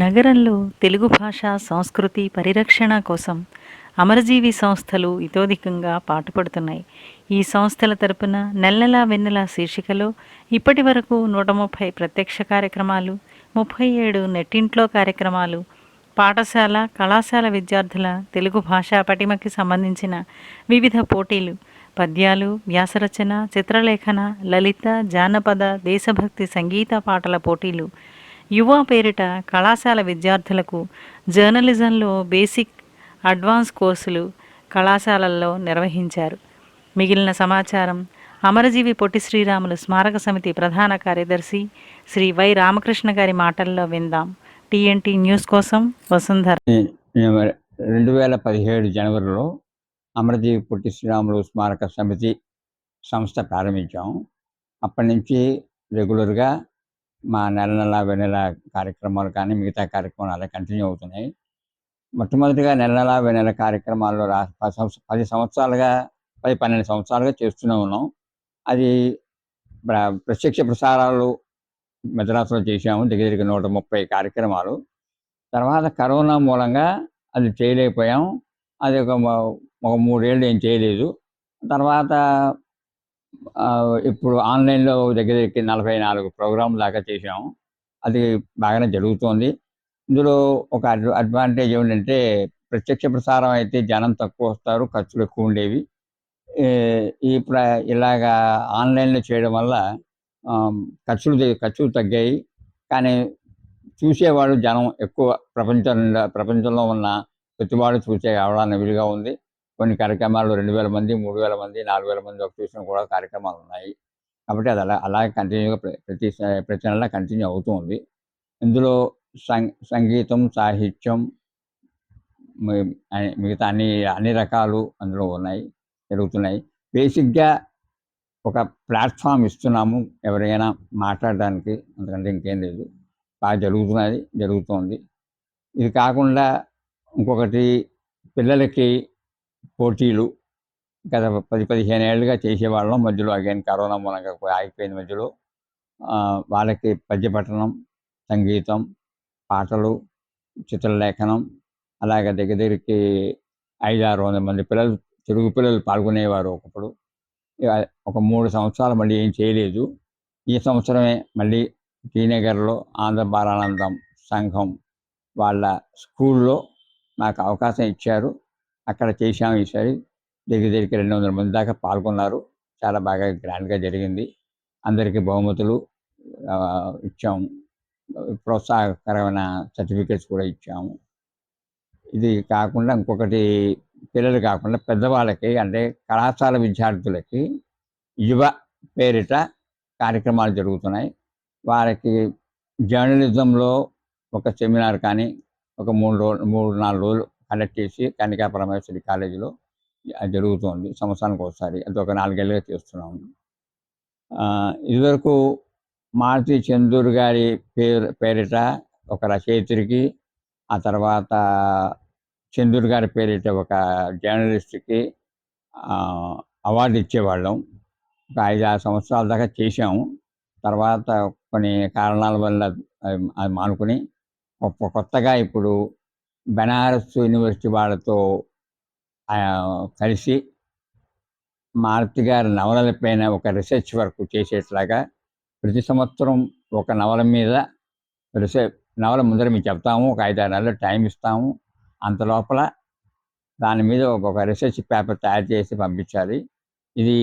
నగరంలో తెలుగు భాష, సంస్కృతి పరిరక్షణ కోసం అమరజీవి సంస్థలు ఇతోధికంగా పాటుపడుతున్నాయి. ఈ సంస్థల తరపున నెలనెలా వెన్నెల శీర్షికలో ఇప్పటి వరకు 130 ప్రత్యక్ష కార్యక్రమాలు, 37 నెట్టింట్లో కార్యక్రమాలు, పాఠశాల, కళాశాల విద్యార్థుల తెలుగు భాషా పటిమకి సంబంధించిన వివిధ పోటీలు, పద్యాలు, వ్యాసరచన, చిత్రలేఖన, లలిత, జానపద, దేశభక్తి సంగీత పాటల పోటీలు, యువ పేరిట కళాశాల విద్యార్థులకు జర్నలిజంలో బేసిక్, అడ్వాన్స్ కోర్సులు కళాశాలల్లో నిర్వహించారు. మిగిలిన సమాచారం అమరజీవి పొట్టి శ్రీరాములు స్మారక సమితి ప్రధాన కార్యదర్శి శ్రీ వై రామకృష్ణ గారి మాటల్లో విందాం. టీఎన్టీ న్యూస్ కోసం వసుంధర. 2017 జనవరిలో అమరజీవి పొట్టి శ్రీరాములు స్మారక సమితి సంస్థ ప్రారంభించాము. అప్పటి నుంచి రెగ్యులర్గా మా నెల వెన్నెల కార్యక్రమాలు కానీ మిగతా కార్యక్రమాలు అలా కంటిన్యూ అవుతున్నాయి. మొట్టమొదటిగా నెల వెన్నెల కార్యక్రమాల్లో 10 సంవత్సరాలుగా 12 సంవత్సరాలుగా చేస్తూనే ఉన్నాం. అది ప్రత్యక్ష ప్రసారాలు మద్రాసులో చేసాము, దగ్గర 130 కార్యక్రమాలు. తర్వాత కరోనా మూలంగా అది చేయలేకపోయాం. అది ఒక 3 ఏళ్ళు ఏం చేయలేదు. తర్వాత ఇప్పుడు ఆన్లైన్లో దగ్గరికి 44 ప్రోగ్రాంలు దాకా చేసాము. అది బాగానే జరుగుతోంది. ఇందులో ఒక అడ్వాంటేజ్ ఏమిటంటే ప్రత్యక్ష ప్రసారం అయితే జనం తక్కువ వస్తారు, ఖర్చులు ఎక్కువ ఉండేవి. ఇప్పుడు ఇలాగా ఆన్లైన్లో చేయడం వల్ల ఖర్చులు తగ్గాయి. కానీ చూసేవాళ్ళు జనం ఎక్కువ, ప్రపంచంలో ఉన్న ప్రతివాడు చూసే అవడానికి వీలుగా ఉంది. కొన్ని కార్యక్రమాలు 2000 మంది, 3000 మంది, 4000 మంది చూసిన కూడా కార్యక్రమాలు ఉన్నాయి. కాబట్టి అది అలాగే కంటిన్యూగా ప్రతి నెల కంటిన్యూ అవుతూ ఉంది. ఇందులో సంగీతం, సాహిత్యం, మిగతా అన్ని రకాలు అందులో జరుగుతున్నాయి. బేసిక్గా ఒక ప్లాట్ఫామ్ ఇస్తున్నాము ఎవరైనా మాట్లాడడానికి, అందుకంటే ఇంకేం లేదు. బాగా జరుగుతోంది. ఇది కాకుండా ఇంకొకటి పిల్లలకి పోటీలు గత 10-15 ఏళ్ళుగా చేసేవాళ్ళం. మధ్యలో అగైన్ కరోనా మూలంగా ఆగిపోయిన మధ్యలో వాళ్ళకి పద్యపఠనం, సంగీతం, పాటలు, చిత్రలేఖనం, అలాగే దగ్గరికి 500-600 మంది తెలుగు పిల్లలు పాల్గొనేవారు ఒకప్పుడు. ఒక 3 సంవత్సరాలు మళ్ళీ ఏం చేయలేదు. ఈ సంవత్సరమే మళ్ళీ టీనగర్లో ఆంధ్ర బాలానందం సంఘం వాళ్ళ స్కూల్లో నాకు అవకాశం ఇచ్చారు. అక్కడ చేశాము. ఈసారి దగ్గరికి 200 మంది దాకా పాల్గొన్నారు. చాలా బాగా గ్రాండ్గా జరిగింది. అందరికీ బహుమతులు ఇచ్చాము, ప్రోత్సాహకరమైన సర్టిఫికేట్స్ కూడా ఇచ్చాము. ఇది కాకుండా ఇంకొకటి, పిల్లలు కాకుండా పెద్దవాళ్ళకి, అంటే కళాశాల విద్యార్థులకి యువ పేరిట కార్యక్రమాలు జరుగుతున్నాయి. వారికి జర్నలిజంలో ఒక సెమినార్ కానీ ఒక 3-4 రోజులు కండక్ట్ చేసి కన్నికా పరమేశ్వరి కాలేజీలో జరుగుతోంది సంవత్సరానికి ఒకసారి. అది ఒక 4 ఏళ్ళుగా చేస్తున్నాము. ఇదివరకు మారుతి చందూర్ గారి పేరిట ఒక రచయిత్రికి, ఆ తర్వాత చందూర్ గారి పేరిట ఒక జర్నలిస్ట్కి అవార్డు ఇచ్చేవాళ్ళం. ఒక 5-6 సంవత్సరాల దాకా చేసాము. తర్వాత కొన్ని కారణాల వల్ల అది మానుకుని కొత్తగా ఇప్పుడు బెనారస్ యూనివర్సిటీ వాళ్ళతో కలిసి మారుతి గారి నవలలపైన ఒక రీసెర్చ్ వర్క్ చేసేట్లాగా ప్రతి సంవత్సరం ఒక నవల మీద నవల ముందర మీకు చెప్తాము, ఒక 5-6 నెలలు టైం ఇస్తాము. అంత లోపల దాని మీద ఒక రీసెర్చ్ పేపర్ తయారు చేసి పంపించాలి. ఇది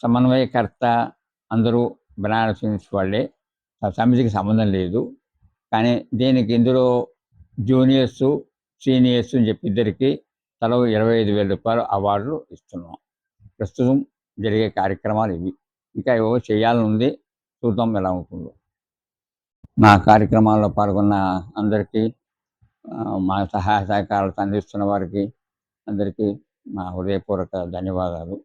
సమన్వయకర్త అందరూ బెనారస్ యూనివర్సిటీ వాళ్ళే, సమితికి సంబంధం లేదు. కానీ దీనికి ఇందులో జూనియర్సు, సీనియర్స్ అని చెప్పి ఇద్దరికి తలో 25,000 రూపాయలు అవార్డులు ఇస్తున్నాం. ప్రస్తుతం జరిగే కార్యక్రమాలు ఇవి. ఇంకా ఏవో చేయాలని ఉంది, చూద్దాం ఎలా ఉంటుందో. మా కార్యక్రమాల్లో పాల్గొన్న అందరికీ, మా సహాయ సహకారాలు అందిస్తున్న వారికి అందరికీ మా హృదయపూర్వక ధన్యవాదాలు.